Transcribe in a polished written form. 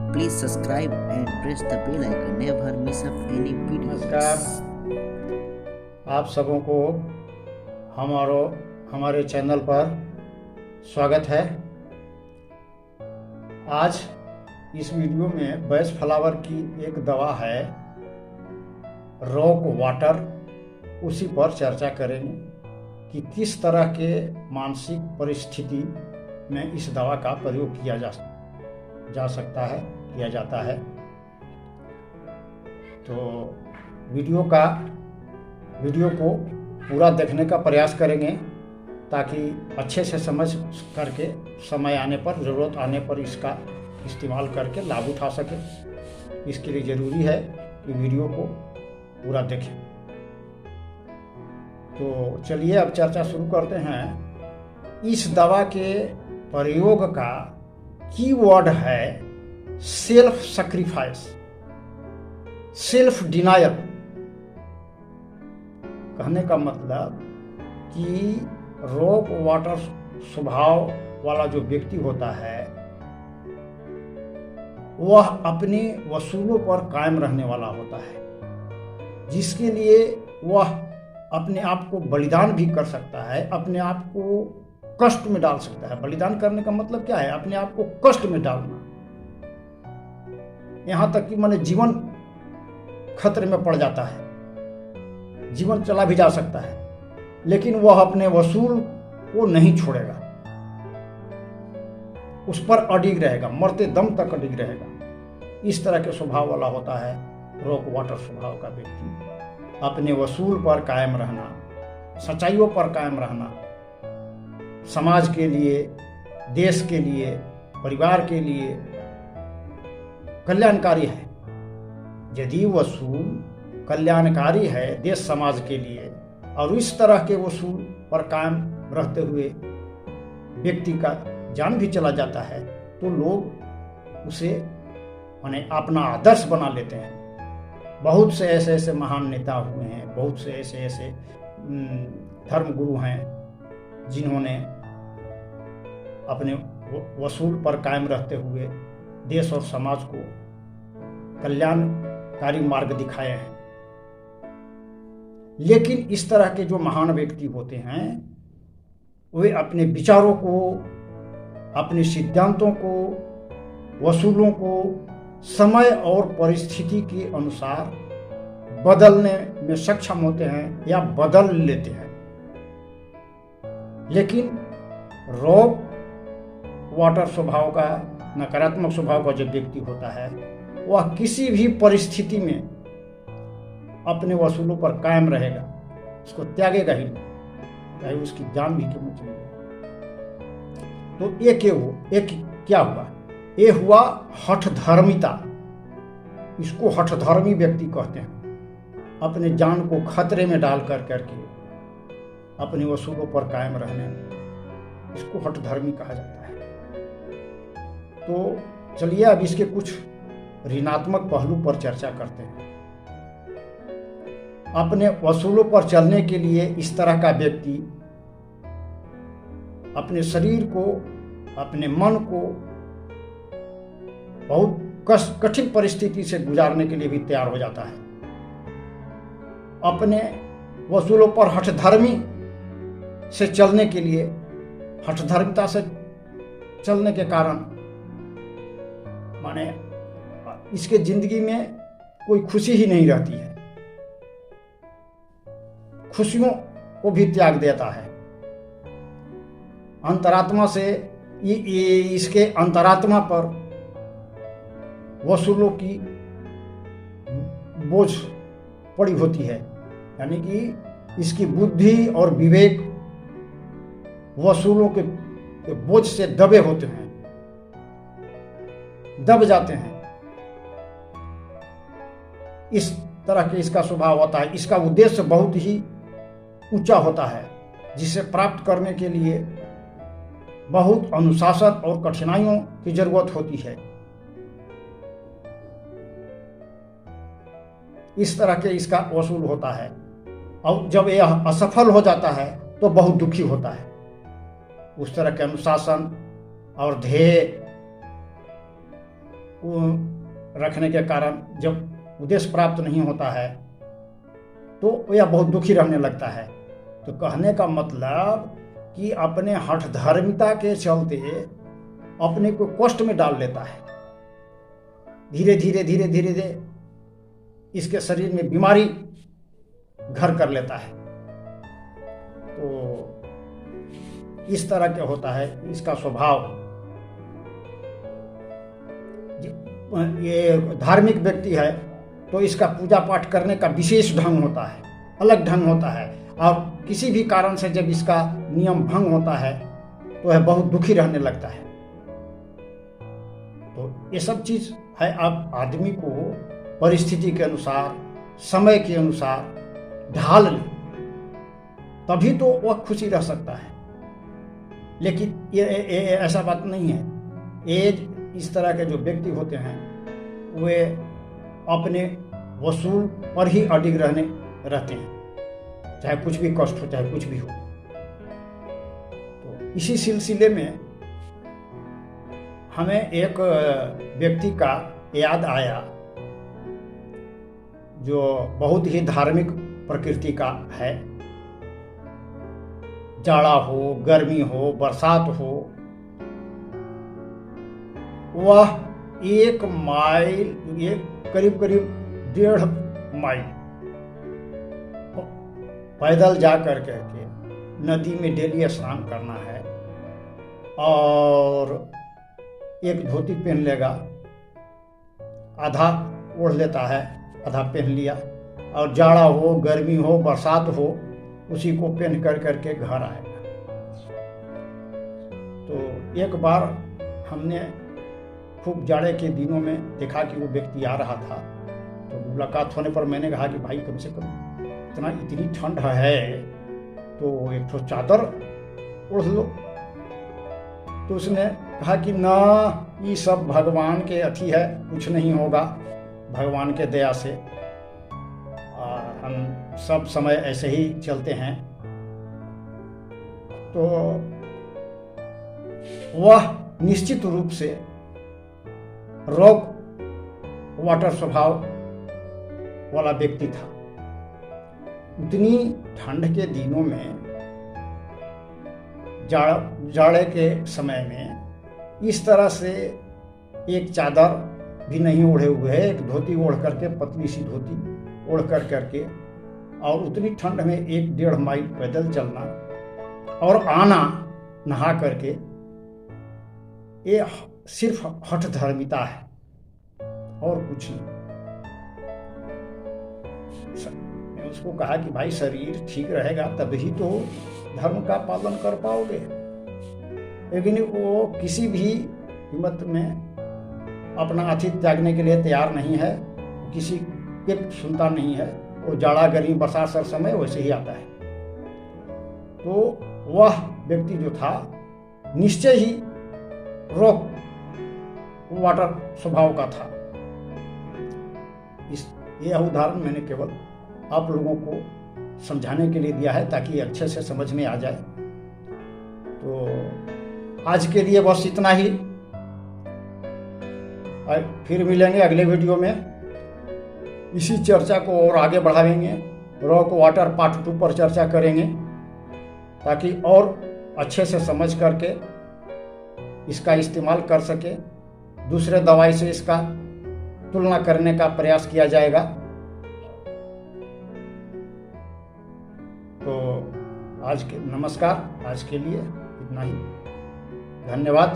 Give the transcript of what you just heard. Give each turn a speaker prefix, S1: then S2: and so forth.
S1: Please subscribe and press the bell icon. Never miss up any videos.
S2: नमस्कार आप सबों को हमारे चैनल पर स्वागत है। आज इस वीडियो में बैच फ्लावर की एक दवा है रॉक वाटर, उसी पर चर्चा करेंगे कि किस तरह के मानसिक परिस्थिति में इस दवा का प्रयोग किया जा सकता है, किया जाता है। तो वीडियो को पूरा देखने का प्रयास करेंगे ताकि अच्छे से समझ करके समय आने पर, ज़रूरत आने पर इसका इस्तेमाल करके लाभ उठा सके। इसके लिए ज़रूरी है कि वीडियो को पूरा देखें। तो चलिए अब चर्चा शुरू करते हैं। इस दवा के प्रयोग का कीवर्ड है सेल्फ सैक्रिफाइस, सेल्फ डिनायल। कहने का मतलब कि रॉक वाटर स्वभाव वाला जो व्यक्ति होता है वह अपने वसूलों पर कायम रहने वाला होता है, जिसके लिए वह अपने आप को बलिदान भी कर सकता है, अपने आप को कष्ट में डाल सकता है। बलिदान करने का मतलब क्या है? अपने आप को कष्ट में डालना, यहां तक कि माने जीवन खतरे में पड़ जाता है, जीवन चला भी जा सकता है, लेकिन वह अपने वसूल को नहीं छोड़ेगा, उस पर अडिग रहेगा, मरते दम तक अडिग रहेगा। इस तरह के स्वभाव वाला होता है रॉक वाटर स्वभाव का व्यक्ति। अपने वसूल पर कायम रहना, सच्चाइयों पर कायम रहना, समाज के लिए, देश के लिए, परिवार के लिए कल्याणकारी है। यदि वसूल कल्याणकारी है देश समाज के लिए और इस तरह के वसूल पर कायम रहते हुए व्यक्ति का जान भी चला जाता है तो लोग उसे माने अपना आदर्श बना लेते हैं। बहुत से ऐसे महान नेता हुए हैं, बहुत से ऐसे धर्म गुरु हैं जिन्होंने अपने वसूल पर कायम रहते हुए देश और समाज को कल्याणकारी मार्ग दिखाए हैं। लेकिन इस तरह के जो महान व्यक्ति होते हैं वे अपने विचारों को, अपने सिद्धांतों को, वसूलों को समय और परिस्थिति के अनुसार बदलने में सक्षम होते हैं या बदल लेते हैं। लेकिन रॉक वाटर स्वभाव का, नकारात्मक स्वभाव का जो व्यक्ति होता है वह किसी भी परिस्थिति में अपने वसूलों पर कायम रहेगा, उसको त्यागेगा ही नहीं, चाहे उसकी जान भी क्यों चली जाए। तो एक क्या हुआ? ये हुआ हठधर्मिता। इसको हठधर्मी व्यक्ति कहते हैं। अपने जान को खतरे में डाल करके अपने वसूलों पर कायम रहने, इसको हठधर्मी कहा जाता है। तो चलिए अब इसके कुछ ऋणात्मक पहलू पर चर्चा करते हैं। अपने वसूलों पर चलने के लिए इस तरह का व्यक्ति अपने शरीर को, अपने मन को बहुत कठिन परिस्थिति से गुजारने के लिए भी तैयार हो जाता है। अपने वसूलों पर हठधर्मी से चलने के लिए, हठधर्मिता से चलने के कारण माने इसके जिंदगी में कोई खुशी ही नहीं रहती है, खुशियों को भी त्याग देता है। अंतरात्मा से इसके अंतरात्मा पर वसूलों की बोझ पड़ी होती है, यानी कि इसकी बुद्धि और विवेक वसूलों के बोझ से दबे होते हैं, दब जाते हैं। इस तरह के इसका स्वभाव होता है। इसका उद्देश्य बहुत ही ऊंचा होता है, जिसे प्राप्त करने के लिए बहुत अनुशासन और कठिनाइयों की जरूरत होती है। इस तरह के इसका वसूल होता है और जब यह असफल हो जाता है तो बहुत दुखी होता है। उस तरह के अनुशासन और ध्येय रखने के कारण जब उद्देश्य प्राप्त नहीं होता है तो यह बहुत दुखी रहने लगता है। तो कहने का मतलब कि अपने हठ धर्मिता के चलते अपने को कष्ट में डाल लेता है। धीरे धीरे धीरे धीरे धीरे इसके शरीर में बीमारी घर कर लेता है। तो इस तरह क्या होता है, इसका स्वभाव, ये धार्मिक व्यक्ति है तो इसका पूजा पाठ करने का विशेष ढंग होता है, अलग ढंग होता है, और किसी भी कारण से जब इसका नियम भंग होता है तो वह बहुत दुखी रहने लगता है। तो ये सब चीज है, आप आदमी को परिस्थिति के अनुसार, समय के अनुसार ढाल ले, तभी तो वह खुशी रह सकता है। लेकिन ये ऐसा बात नहीं है। ये इस तरह के जो व्यक्ति होते हैं वे अपने वसूल पर ही अडिग रहते हैं, चाहे कुछ भी कष्ट हो, चाहे कुछ भी हो। तो इसी सिलसिले में हमें एक व्यक्ति का याद आया जो बहुत ही धार्मिक प्रकृति का है। जाड़ा हो, गर्मी हो, बरसात हो, वह 1 माइल, ये करीब करीब 1.5 माइल पैदल जा कर के नदी में डेली स्नान करना है, और एक धोती पहन लेगा, आधा ओढ़ लेता है, आधा पहन लिया, और जाड़ा हो, गर्मी हो, बरसात हो, उसी को पहन कर करके घर आएगा। तो एक बार हमने खूब जाड़े के दिनों में देखा कि वो व्यक्ति आ रहा था। तो मुलाकात होने पर मैंने कहा कि भाई कम से कम इतनी ठंड है तो एक ठो चादर ओढ़ लो। तो उसने कहा कि ना, ये सब भगवान के अथी है, कुछ नहीं होगा, भगवान के दया से हम सब समय ऐसे ही चलते हैं। तो वह निश्चित रूप से रॉक वाटर स्वभाव वाला व्यक्ति था। उतनी ठंड के दिनों में, जाड़े के समय में इस तरह से एक चादर भी नहीं ओढ़े हुए है, एक धोती ओढ़ करके, पतली सी धोती ओढ़ करके, और उतनी ठंड में 1.5 माइल पैदल चलना और आना नहा करके, ये सिर्फ हठ धर्मिता है और कुछ नहीं। मैं उसको कहा कि भाई शरीर ठीक रहेगा तभी तो धर्म का पालन कर पाओगे। लेकिन वो किसी भी हिम्मत में अपना अतीत त्यागने के लिए तैयार नहीं है, किसी के सुनता नहीं है। वो जाड़ा, गर्मी, बरसात हर समय वैसे ही आता है। तो वह व्यक्ति जो था निश्चय ही रॉक वाटर स्वभाव का था। यह उदाहरण मैंने केवल आप लोगों को समझाने के लिए दिया है ताकि अच्छे से समझ में आ जाए। तो आज के लिए बस इतना ही। फिर मिलेंगे अगले वीडियो में, इसी चर्चा को और आगे बढ़ाएंगे। रॉक वाटर पार्ट 2 पर चर्चा करेंगे ताकि और अच्छे से समझ करके इसका इस्तेमाल कर सके। दूसरे दवाई से इसका तुलना करने का प्रयास किया जाएगा। तो नमस्कार, आज के लिए इतना ही। धन्यवाद।